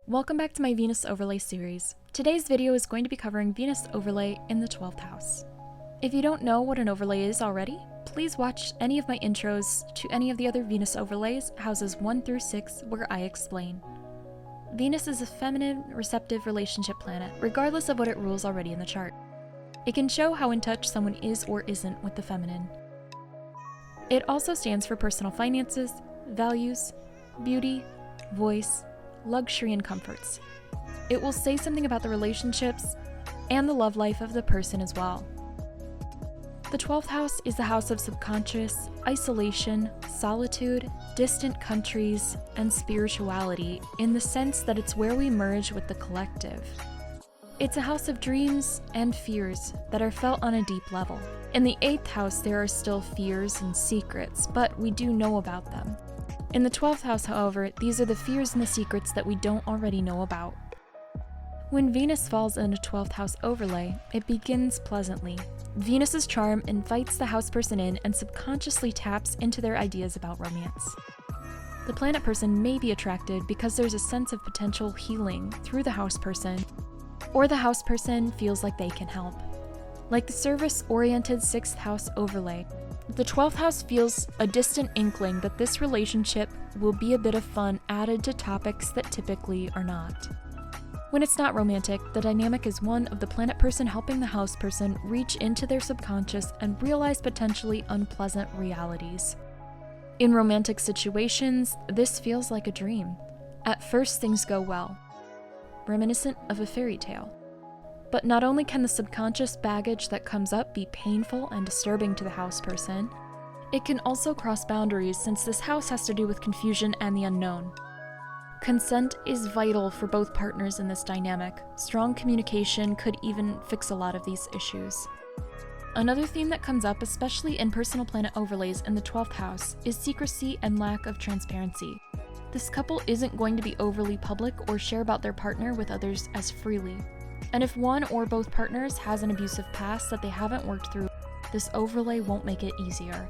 Welcome back to my Venus overlay series. Today's video is going to be covering Venus overlay in the 12th house. If you don't know what an overlay is already, please watch any of my intros to any of the other Venus overlays, houses 1 through 6, where I explain. Venus is a feminine, receptive relationship planet, regardless of what it rules already in the chart. It can show how in touch someone is or isn't with the feminine. It also stands for personal finances, values, beauty, voice, luxury, and comforts. It will say something about the relationships and the love life of the person as well. The 12th house is the house of subconscious, isolation, solitude, distant countries, and spirituality in the sense that it's where we merge with the collective. It's a house of dreams and fears that are felt on a deep level. In the 8th house, there are still fears and secrets, but we do know about them. In the 12th house, however, these are the fears and the secrets that we don't already know about. When Venus falls in a 12th house overlay, it begins pleasantly. Venus's charm invites the house person in and subconsciously taps into their ideas about romance. The planet person may be attracted because there's a sense of potential healing through the house person, or the house person feels like they can help. Like the service-oriented 6th house overlay, the 12th house feels a distant inkling that this relationship will be a bit of fun added to topics that typically are not. When it's not romantic, the dynamic is one of the planet person helping the house person reach into their subconscious and realize potentially unpleasant realities. In romantic situations, this feels like a dream. At first, things go well, reminiscent of a fairy tale. But not only can the subconscious baggage that comes up be painful and disturbing to the house person, it can also cross boundaries since this house has to do with confusion and the unknown. Consent is vital for both partners in this dynamic. Strong communication could even fix a lot of these issues. Another theme that comes up, especially in personal planet overlays in the 12th house, is secrecy and lack of transparency. This couple isn't going to be overly public or share about their partner with others as freely. And if one or both partners has an abusive past that they haven't worked through, this overlay won't make it easier.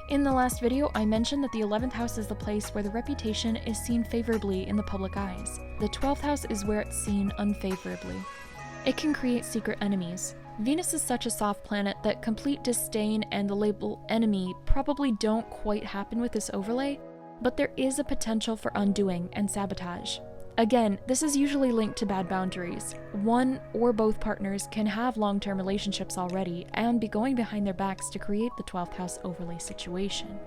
In the last video, I mentioned that the 11th house is the place where the reputation is seen favorably in the public eyes. The 12th house is where it's seen unfavorably. It can create secret enemies. Venus is such a soft planet that complete disdain and the label enemy probably don't quite happen with this overlay, but there is a potential for undoing and sabotage. Again, this is usually linked to bad boundaries. One or both partners can have long-term relationships already and be going behind their backs to create the 12th house overlay situation.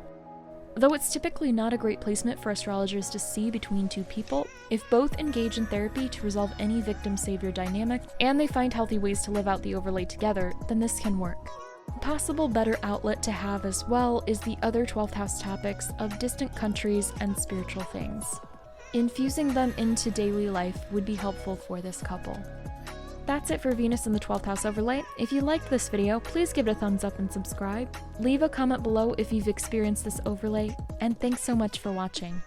Though it's typically not a great placement for astrologers to see between two people, if both engage in therapy to resolve any victim-savior dynamic and they find healthy ways to live out the overlay together, then this can work. A possible better outlet to have as well is the other 12th house topics of distant countries and spiritual things. Infusing them into daily life would be helpful for this couple. That's it for Venus in the 12th house overlay. If you liked this video, please give it a thumbs up and subscribe. Leave a comment below if you've experienced this overlay, and thanks so much for watching.